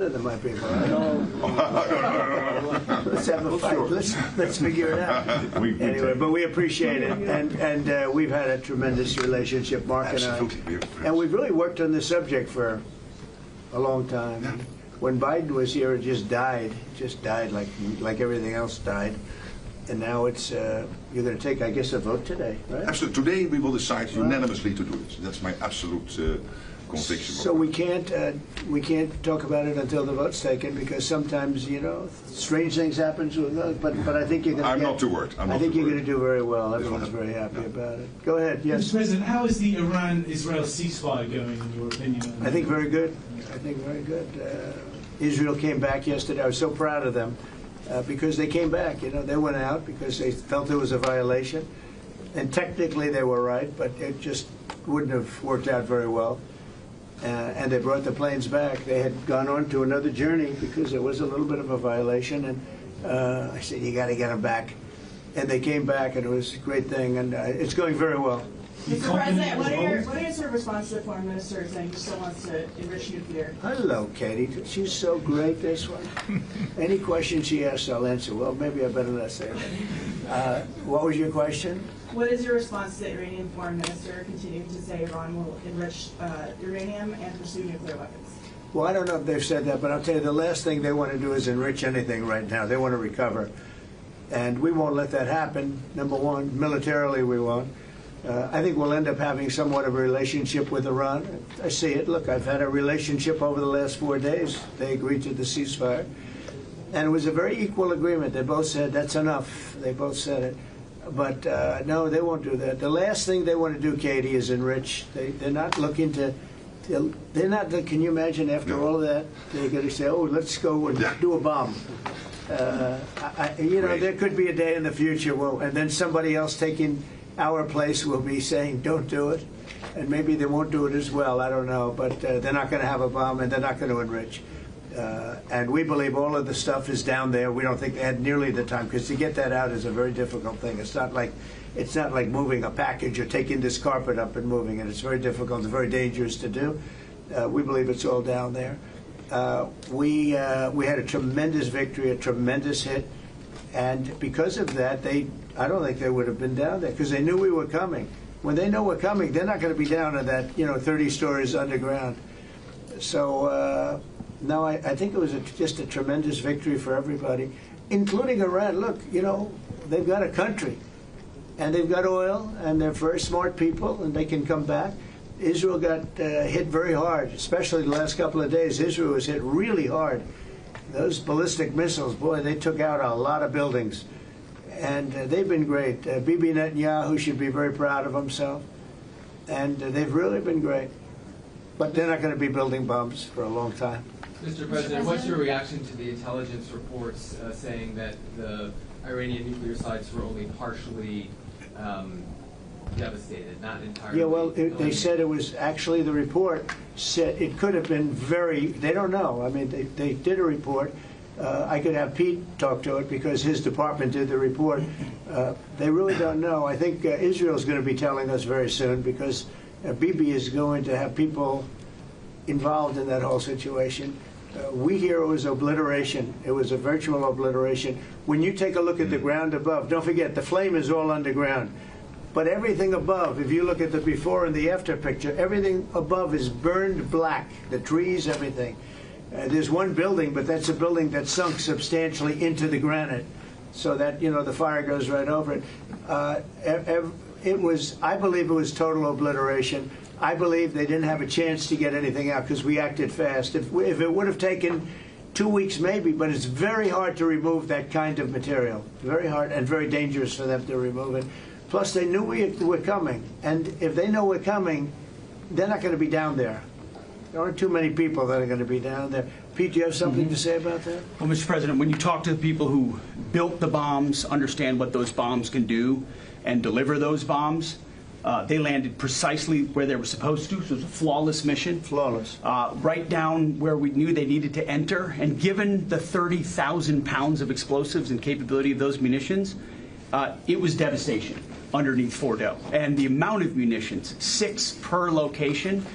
Than my people. Let's have a fight. Let's figure it out. Anyway, but we appreciate it, and we've had a tremendous relationship, Mark and I, and we've really worked on this subject for a long time. When Biden was here, it just died like everything else died. And now it's you're going to take, I guess, a vote today, right? Absolutely. Today we will decide unanimously to do it. That's my absolute conviction. So we can't talk about it until the vote's taken, because sometimes, you know, strange things happen. But I think you're going to. I'm not too worried. I think you're going to do very well. Everyone's very happy about it. Go ahead. Yes. Mr. President, how is the Iran-Israel ceasefire going, in your opinion? I think very good. I think very good. Israel came back yesterday. I was so proud of them. Because they came back, you know, they went out because they felt there was a violation, and technically they were right, but it just wouldn't have worked out very well. And they brought the planes back. They had gone on to another journey because there was a little bit of a violation, and I said, you got to get them back. And they came back, and it was a great thing, and it's going very well. Mr. President, what are your sort of response to the foreign minister saying he still wants to enrich nuclear? Hello, Katie. She's so great, this one. Any question she asks, I'll answer. Well, maybe I better not say that. What was your question? What is your response to the Iranian foreign minister continuing to say Iran will enrich uranium and pursue nuclear weapons? Well, I don't know if they've said that, but I'll tell you, the last thing they want to do is enrich anything right now. They want to recover. And we won't let that happen, number one. Militarily, we won't. I think we'll end up having somewhat of a relationship with Iran. I see it. Look, I've had a relationship over the last 4 days. They agreed to the ceasefire. And it was a very equal agreement. They both said, that's enough. They both said it. But no, they won't do that. The last thing they want to do, Katie, is enrich. They're not looking to, they're not, can you imagine after all of that, they're going to say, oh, let's go and do a bomb. You know, there could be a day in the future, and then somebody else taking our place will be saying, don't do it. And maybe they won't do it as well, I don't know. But they're not going to have a bomb, and they're not going to enrich. And we believe all of the stuff is down there. We don't think they had nearly the time, because to get that out is a very difficult thing. It's not like moving a package or taking this carpet up and moving it. It's very difficult. It's very dangerous to do. We believe it's all down there. We had a tremendous victory, a tremendous hit. And because of that, I don't think they would have been down there, because they knew we were coming. When they know we're coming, they're not going to be down in that, 30 stories underground. So, no, I think it was just a tremendous victory for everybody, including Iran. Look, they've got a country, and they've got oil, and they're very smart people, and they can come back. Israel got hit very hard, especially the last couple of days. Israel was hit really hard. Those ballistic missiles, boy, they took out a lot of buildings. And they've been great. Bibi Netanyahu should be very proud of himself. And they've really been great. But they're not going to be building bombs for a long time. Mr. President, what's your reaction to the intelligence reports saying that the Iranian nuclear sites were only partially devastated, not entirely? Yeah, well, they said it was actually, the report said it could have been they don't know. I mean, they did a report. I could have Pete talk to it because his department did the report. They really don't know. I think Israel's going to be telling us very soon, because Bibi is going to have people involved in that whole situation. We hear it was obliteration. It was a virtual obliteration. When you take a look at the ground above, don't forget, the flame is all underground. But everything above, if you look at the before and the after picture, everything above is burned black, the trees, everything. There's one building, but that's a building that sunk substantially into the granite, so that, the fire goes right over it. I believe it was total obliteration. I believe they didn't have a chance to get anything out because we acted fast. If it would have taken 2 weeks, maybe, but it's very hard to remove that kind of material. Very hard and very dangerous for them to remove it. Plus, they knew we were coming, and if they know we're coming, they're not going to be down there. There aren't too many people that are going to be down there. Pete, do you have something to say about that? Well, Mr. President, when you talk to the people who built the bombs, understand what those bombs can do, and deliver those bombs, they landed precisely where they were supposed to. So it was a flawless mission. Flawless. Right down where we knew they needed to enter. And given the 30,000 pounds of explosives and capability of those munitions, it was devastation underneath Fordo. And the amount of munitions, 6 per location,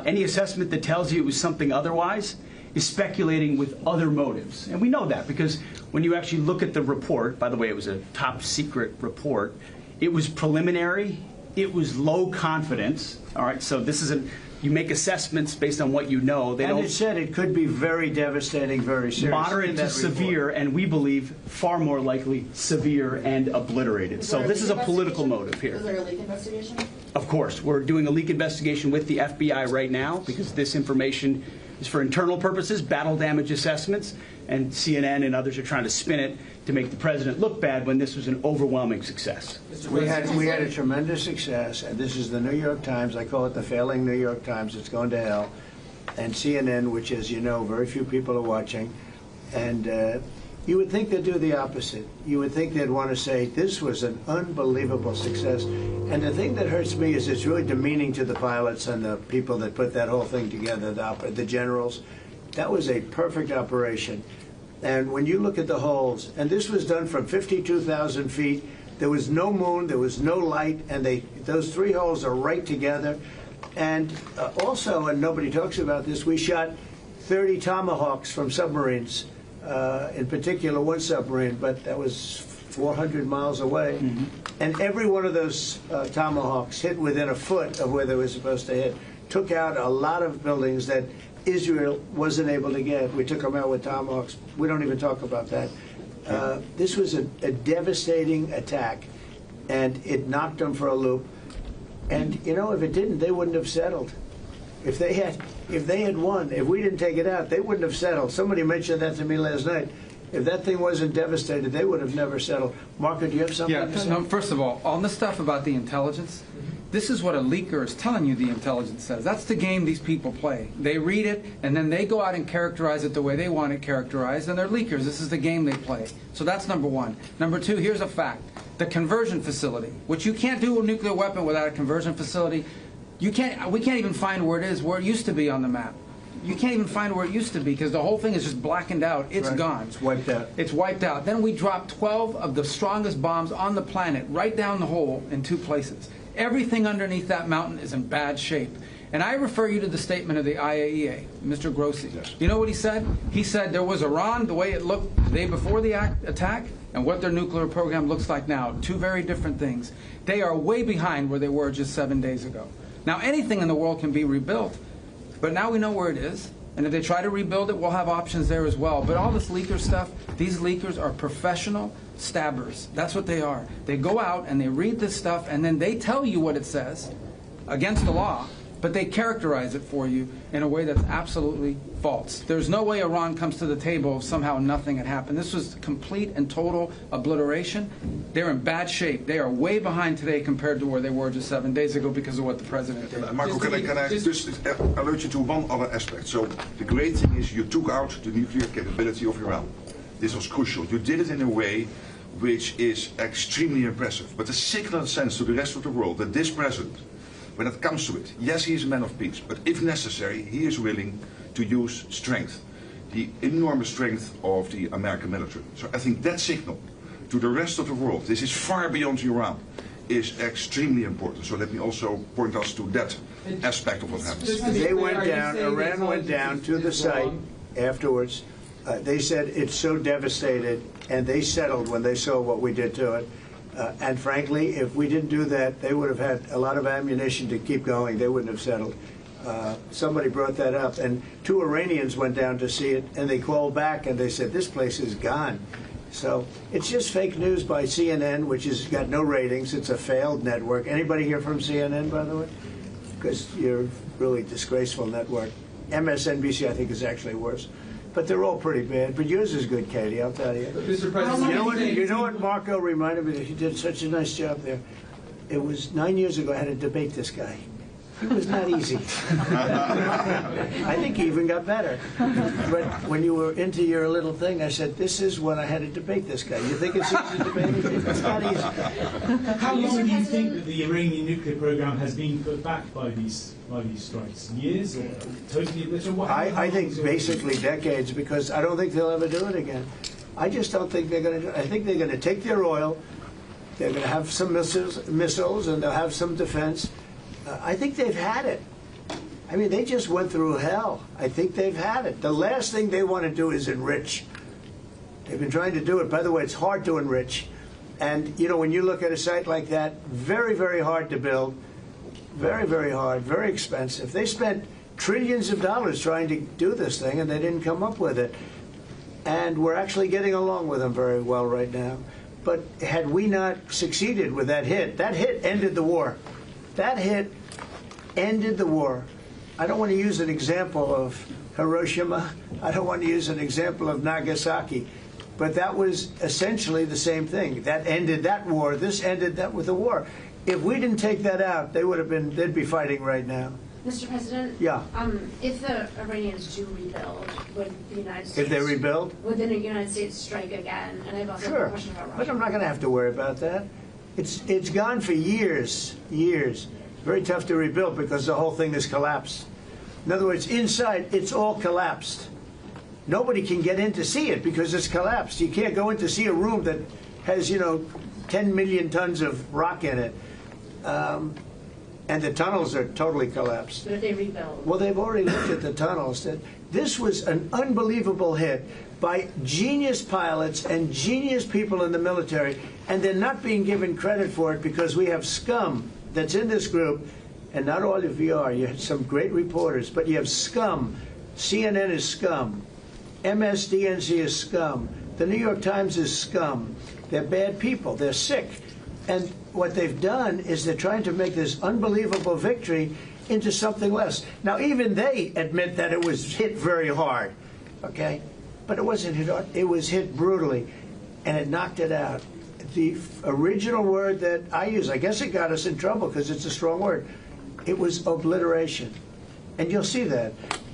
any assessment that tells you it was something otherwise is speculating with other motives. And we know that because when you actually look at the report, by the way, it was a top secret report, it was preliminary, it was low confidence, all right, so this isn't, you make assessments based on what you know. They And don't, it said it could be very devastating, very serious. moderate to severe, and we believe far more likely severe and obliterated. So this is a political motive here. Was there a leak investigation? Of course, we're doing a leak investigation with the FBI right now because this information is for internal purposes, battle damage assessments, and CNN and others are trying to spin it to make the president look bad when this was an overwhelming success. We had a tremendous success, and this is the New York Times. I call it the failing New York Times. It's going to hell. And CNN, which, as you know, very few people are watching. And you would think they'd do the opposite. You would think they'd want to say, this was an unbelievable success. And the thing that hurts me is it's really demeaning to the pilots and the people that put that whole thing together, the generals. That was a perfect operation. And when you look at the holes, and this was done from 52,000 feet, there was no moon, there was no light, and those three holes are right together. And also, and nobody talks about this, we shot 30 Tomahawks from submarines, in particular one submarine, but that was 400 miles away. Mm-hmm. And every one of those Tomahawks hit within a foot of where they were supposed to hit, took out a lot of buildings that Israel wasn't able to get. We took them out with Tomahawks. We don't even talk about that. This was a devastating attack, and it knocked them for a loop. And you know, if it didn't, they wouldn't have settled. If they had won, if we didn't take it out, they wouldn't have settled. Somebody mentioned that to me last night. If that thing wasn't devastated, they would have never settled. Marco, do you have something to say? No, first of all this stuff about the intelligence, this is what a leaker is telling you the intelligence says. That's the game these people play. They read it, and then they go out and characterize it the way they want it characterized, and they're leakers. This is the game they play. So that's number one. Number two, here's a fact. The conversion facility, which you can't do a nuclear weapon without a conversion facility, we can't even find where it is, where it used to be on the map. You can't even find where it used to be because the whole thing is just blackened out. It's gone. It's wiped out. It's wiped out. Then we dropped 12 of the strongest bombs on the planet right down the hole in two places. Everything underneath that mountain is in bad shape. And I refer you to the statement of the IAEA, Mr. Grossi. Yes. You know what he said? He said there was Iran, the way it looked the day before the attack, and what their nuclear program looks like now. Two very different things. They are way behind where they were just 7 days ago. Now, anything in the world can be rebuilt, but now we know where it is. And if they try to rebuild it, we'll have options there as well. But all this leaker stuff, these leakers are professional stabbers. That's what they are. They go out and they read this stuff, and then they tell you what it says against the law, but they characterize it for you in a way that's absolutely false. There's no way Iran comes to the table if somehow nothing had happened. This was complete and total obliteration. They're in bad shape. They are way behind today compared to where they were just 7 days ago because of what the president did. Marco, can I just alert you to one other aspect? So the great thing is you took out the nuclear capability of Iran. This was crucial. You did it in a way which is extremely impressive. But the signal sends to the rest of the world that this president, when it comes to it, yes, he is a man of peace, but if necessary, he is willing to use strength, the enormous strength of the American military. So I think that signal to the rest of the world, this is far beyond Iran, is extremely important. So let me also point us to that aspect of what happened. They went down, Iran went down to the site afterwards. They said it's so devastated, and they settled when they saw what we did to it. And frankly, if we didn't do that, they would have had a lot of ammunition to keep going. They wouldn't have settled. Somebody brought that up, and 2 Iranians went down to see it, and they called back, and they said, this place is gone. So it's just fake news by CNN, which has got no ratings. It's a failed network. Anybody here from CNN, by the way? Because you're a really disgraceful network. MSNBC, I think, is actually worse. But they're all pretty bad. But yours is good, Katie, I'll tell you. Mr. President, You know what Marco reminded me of? He did such a nice job there. It was 9 years ago I had to debate this guy. He was not easy. I think he even got better. But when you were into your little thing, I said, this is when I had to debate this guy. You think it's easy to debate him? It's not easy. How long do you think that the Iranian nuclear program has been put back by these strikes? Years or totally obliterated? I think basically decades, because I don't think they'll ever do it again. I just don't think they're going to do it. I think they're going to take their oil, they're going to have some missiles, and they'll have some defense. I think they've had it. I mean, they just went through hell. I think they've had it. The last thing they want to do is enrich. They've been trying to do it. By the way, it's hard to enrich. And, you know, when you look at a site like that, very, very hard to build. Very, very hard, very expensive. They spent trillions of dollars trying to do this thing, and they didn't come up with it. And we're actually getting along with them very well right now. But had we not succeeded with that hit ended the war. That hit ended the war. I don't want to use an example of Hiroshima. I don't want to use an example of Nagasaki. But that was essentially the same thing. That ended that war. This ended that with the war. If we didn't take that out, they'd be fighting right now. Mr. President? Yeah. If the Iranians do rebuild, would the United States... If they rebuild? Would the United States strike again? And I have also a question about Russia. But I'm not going to have to worry about that. It's gone for years. Very tough to rebuild because the whole thing has collapsed. In other words, inside, it's all collapsed. Nobody can get in to see it because it's collapsed. You can't go in to see a room that has, 10 million tons of rock in it. And the tunnels are totally collapsed. But if they rebuild? Well, they've already looked at the tunnels. This was an unbelievable hit by genius pilots and genius people in the military, and they're not being given credit for it because we have scum that's in this group, and not all of you are. You have some great reporters, but you have scum. CNN is scum. MSDNC is scum. The New York Times is scum. They're bad people. They're sick. And what they've done is they're trying to make this unbelievable victory into something less. Now, even they admit that it was hit very hard, okay? But it wasn't hit hard. It was hit brutally, and it knocked it out. The original word that I use, I guess it got us in trouble because it's a strong word. It was obliteration. And you'll see that.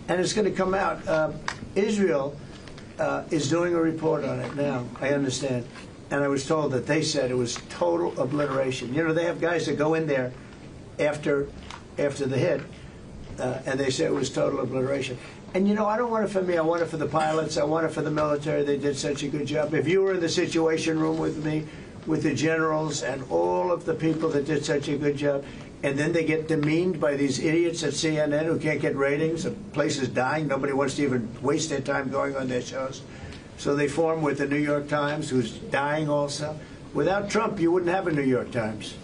And it's going to come out. Israel is doing a report on it now, I understand. And I was told that they said it was total obliteration. They have guys that go in there after the hit, and they say it was total obliteration. And, I don't want it for me. I want it for the pilots. I want it for the military. They did such a good job. If you were in the Situation Room with me, with the generals and all of the people that did such a good job, and then they get demeaned by these idiots at CNN who can't get ratings, the place is dying, nobody wants to even waste their time going on their shows. So they form with the New York Times, who's dying also. Without Trump, you wouldn't have a New York Times.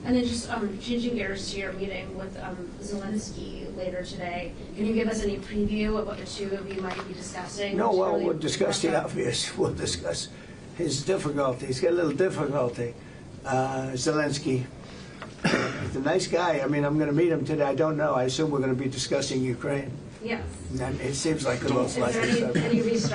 And then just changing gears to your meeting with Zelensky later today, can you give us any preview of what the two of you might be discussing? No, well, we'll discuss the obvious. We'll discuss his difficulty. He's got a little difficulty. Zelensky, he's a nice guy. I mean, I'm going to meet him today. I don't know. I assume we're going to be discussing Ukraine. Yes. And it seems like the most likely subject.